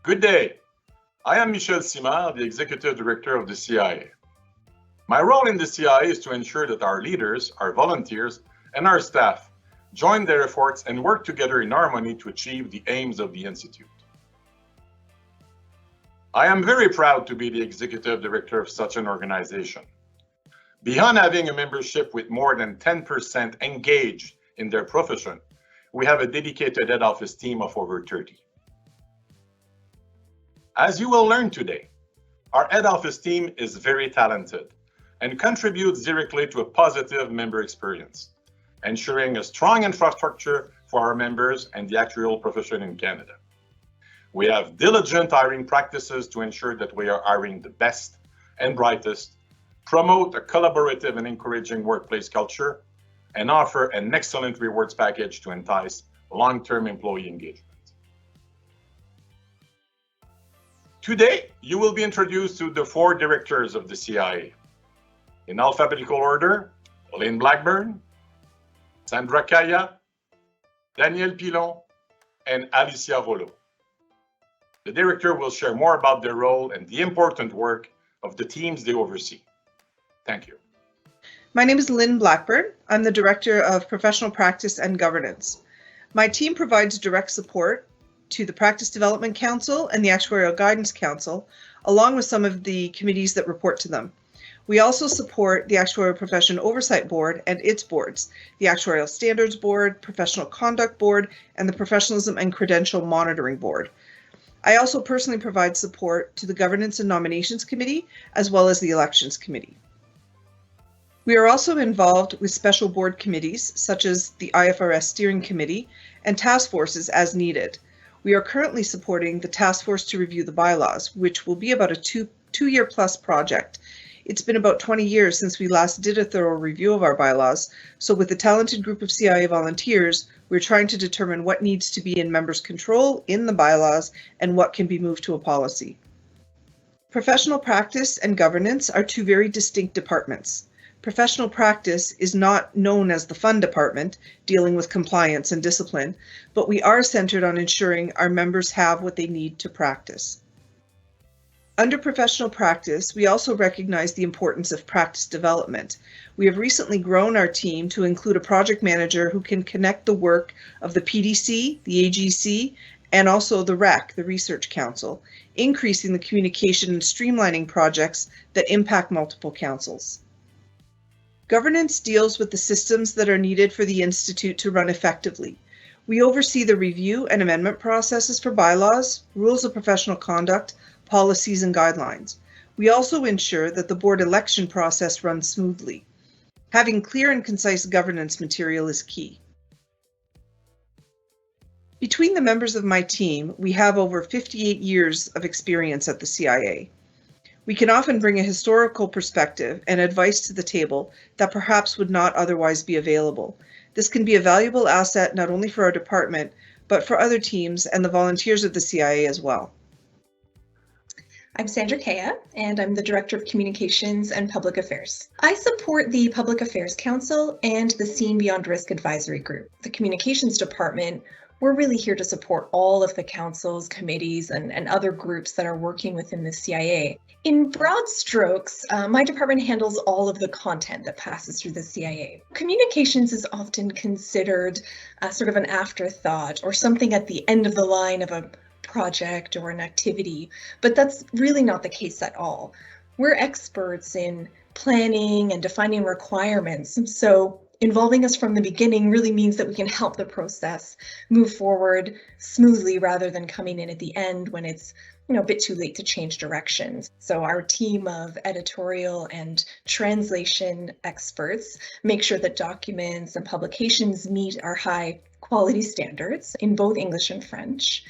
Good day. I am Michel Simard, the Executive Director of the CIA. My role in the CIA is to ensure that our leaders, our volunteers, and our staff join their efforts and work together in harmony to achieve the aims of the Institute. I am very proud to be the Executive Director of such an organization. Beyond having a membership with more than 10% engaged in their profession, we have a dedicated head office team of over 30. As you will learn today, our head office team is very talented and contributes directly to a positive member experience, ensuring a strong infrastructure for our members and the actuarial profession in Canada. We have diligent hiring practices to ensure that we are hiring the best and brightest, promote a collaborative and encouraging workplace culture, and offer an excellent rewards package to entice long-term employee engagement. Today, you will be introduced to the 4 directors of the CIA. In alphabetical order, Lynn Blackburn, Sandra Kaya, Daniel Pilon, and Alicia Rollo. The director will share more about their role and the important work of the teams they oversee. Thank you. My name is Lynn Blackburn. I'm the Director of Professional Practice and Governance. My team provides direct support to the Practice Development Council and the Actuarial Guidance Council, along with some of the committees that report to them. We also support the Actuarial Profession Oversight Board and its boards, the Actuarial Standards Board, Professional Conduct Board, and the Professionalism and Credential Monitoring Board. I also personally provide support to the Governance and Nominations Committee, as well as the Elections Committee. We are also involved with special board committees, such as the IFRS Steering Committee, and task forces as needed. We are currently supporting the task force to review the bylaws, which will be about a two-year plus project. It's been about 20 years since we last did a thorough review of our bylaws, so with a talented group of CIA volunteers, we're trying to determine what needs to be in members' control in the bylaws and what can be moved to a policy. Professional practice and governance are 2 very distinct departments. Professional practice is not known as the fun department, dealing with compliance and discipline, but we are centered on ensuring our members have what they need to practice. Under professional practice, we also recognize the importance of practice development. We have recently grown our team to include a project manager who can connect the work of the PDC, the AGC, and also the REC, the Research Council, increasing the communication and streamlining projects that impact multiple councils. Governance deals with the systems that are needed for the Institute to run effectively. We oversee the review and amendment processes for bylaws, rules of professional conduct, policies, and guidelines. We also ensure that the board election process runs smoothly. Having clear and concise governance material is key. Between the members of my team, we have over 58 years of experience at the CIA. We can often bring a historical perspective and advice to the table that perhaps would not otherwise be available. This can be a valuable asset not only for our department, but for other teams and the volunteers of the CIA as well. I'm Sandra Kaya, and I'm the Director of Communications and Public Affairs. I support the Public Affairs Council and the Seen Beyond Risk Advisory Group. The Communications Department, we're really here to support all of the councils, committees, and other groups that are working within the CIA. In broad strokes, my department handles all of the content that passes through the CIA. Communications is often considered sort of an afterthought or something at the end of the line of a project or an activity, but that's really not the case at all. We're experts in planning and defining requirements, so involving us from the beginning really means that we can help the process move forward smoothly rather than coming in at the end when it's a bit too late to change directions. So our team of editorial and translation experts make sure that documents and publications meet our high quality standards in both English and French.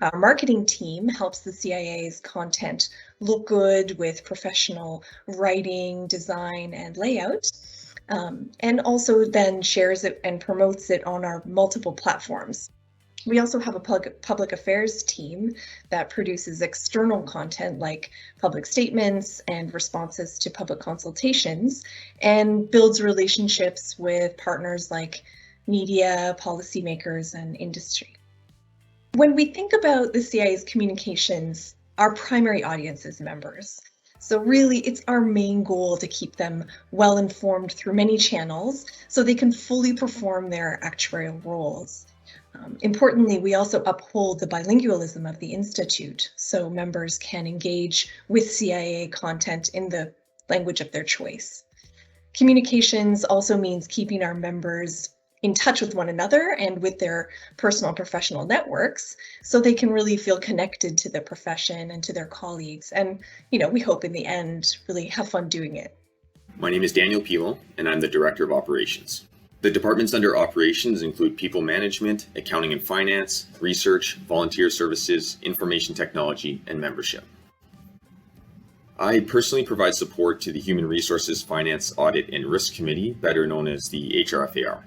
Our marketing team helps the CIA's content look good with professional writing, design, and layout. And also then shares it and promotes it on our multiple platforms. We also have a public affairs team that produces external content like public statements and responses to public consultations and builds relationships with partners like media, policymakers, and industry. When we think about the CIA's communications, our primary audience is members. So really, it's our main goal to keep them well informed through many channels so they can fully perform their actuarial roles. Importantly, we also uphold the bilingualism of the Institute, so members can engage with CIA content in the language of their choice. Communications also means keeping our members in touch with one another and with their personal and professional networks so they can really feel connected to the profession and to their colleagues. And, we hope in the end, really have fun doing it. My name is Daniel Pilo, and I'm the Director of Operations. The departments under operations include people management, accounting and finance, research, volunteer services, information technology, and membership. I personally provide support to the Human Resources Finance Audit and Risk Committee, better known as the HRFAR.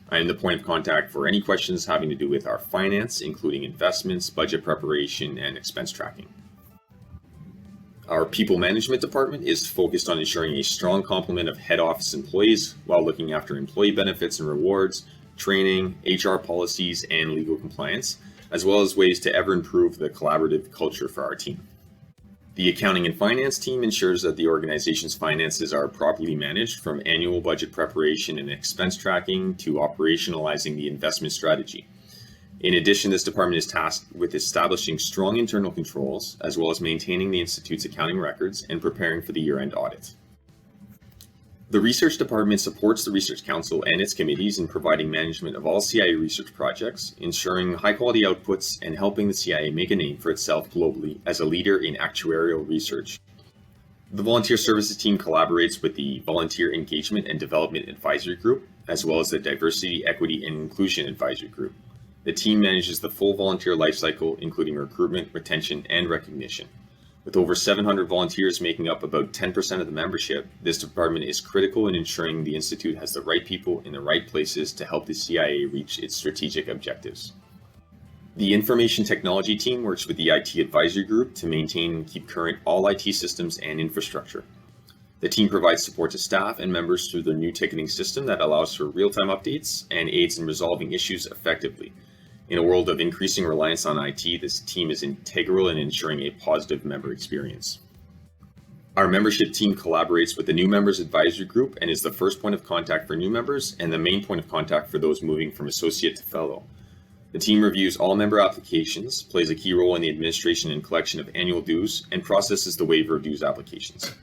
I am the point of contact for any questions having to do with our finance, including investments, budget preparation, and expense tracking. Our people management department is focused on ensuring a strong complement of head office employees while looking after employee benefits and rewards, training, HR policies, and legal compliance, as well as ways to ever improve the collaborative culture for our team. The accounting and finance team ensures that the organization's finances are properly managed, from annual budget preparation and expense tracking to operationalizing the investment strategy. In addition, this department is tasked with establishing strong internal controls, as well as maintaining the Institute's accounting records and preparing for the year-end audit. The research department supports the Research Council and its committees in providing management of all CIA research projects, ensuring high-quality outputs, and helping the CIA make a name for itself globally as a leader in actuarial research. The volunteer services team collaborates with the Volunteer Engagement and Development Advisory Group, as well as the Diversity, Equity, and Inclusion Advisory Group. The team manages the full volunteer lifecycle, including recruitment, retention, and recognition. With over 700 volunteers making up about 10% of the membership, this department is critical in ensuring the Institute has the right people in the right places to help the CIA reach its strategic objectives. The Information Technology team works with the IT Advisory Group to maintain and keep current all IT systems and infrastructure. The team provides support to staff and members through their new ticketing system that allows for real-time updates and aids in resolving issues effectively. In a world of increasing reliance on IT, this team is integral in ensuring a positive member experience. Our membership team collaborates with the New Members Advisory Group and is the first point of contact for new members and the main point of contact for those moving from associate to fellow. The team reviews all member applications, plays a key role in the administration and collection of annual dues, and processes the waiver of dues applications.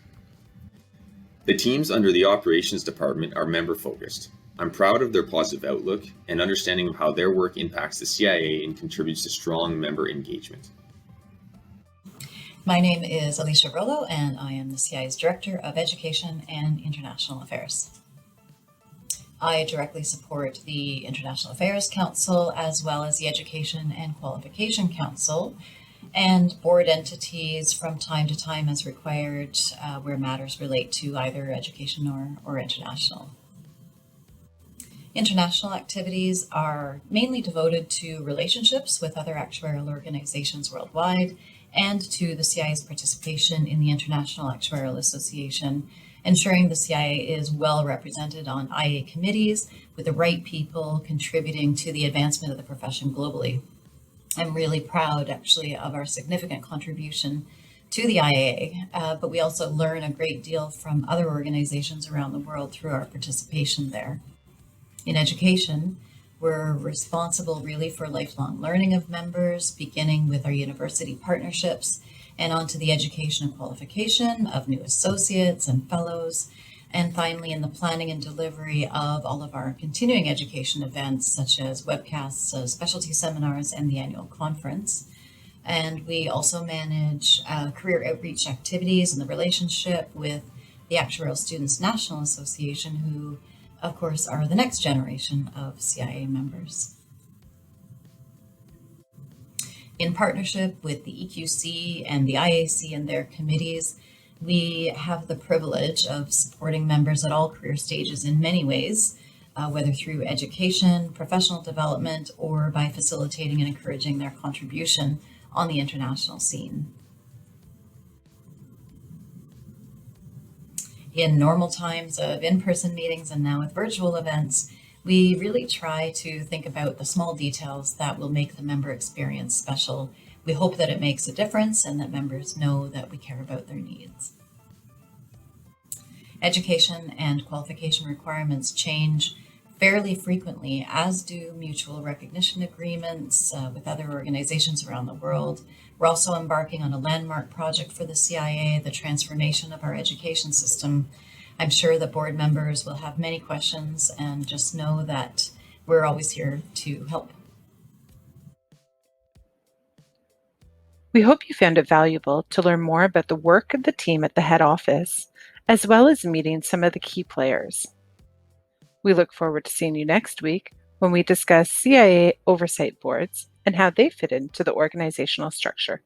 The teams under the operations department are member-focused. I'm proud of their positive outlook and understanding of how their work impacts the CIA and contributes to strong member engagement. My name is Alicia Rollo, and I am the CIA's Director of Education and International Affairs. I directly support the International Affairs Council, as well as the Education and Qualification Council, and board entities from time to time as required where matters relate to either education or international. International activities are mainly devoted to relationships with other actuarial organizations worldwide and to the CIA's participation in the International Actuarial Association, ensuring the CIA is well represented on IA committees with the right people contributing to the advancement of the profession globally. I'm really proud, actually, of our significant contribution to the IA, but we also learn a great deal from other organizations around the world through our participation there. In education, we're responsible really for lifelong learning of members, beginning with our university partnerships and onto the education and qualification of new associates and fellows, and finally in the planning and delivery of all of our continuing education events, such as webcasts, specialty seminars, and the annual conference. And we also manage career outreach activities in the relationship with the Actuarial Students National Association, who of course, are the next generation of CIA members. In partnership with the EQC and the IAC and their committees, we have the privilege of supporting members at all career stages in many ways, whether through education, professional development, or by facilitating and encouraging their contribution on the international scene. In normal times of in-person meetings and now with virtual events, We really try to think about the small details that will make the member experience special. We hope that it makes a difference and that members know that we care about their needs. Education and qualification requirements change fairly frequently, as do mutual recognition agreements with other organizations around the world. We're also embarking on a landmark project for the CIA, the transformation of our education system. I'm sure that board members will have many questions, and just know that we're always here to help. We hope you found it valuable to learn more about the work of the team at the head office, as well as meeting some of the key players. We look forward to seeing you next week when we discuss CIA oversight boards and how they fit into the organizational structure.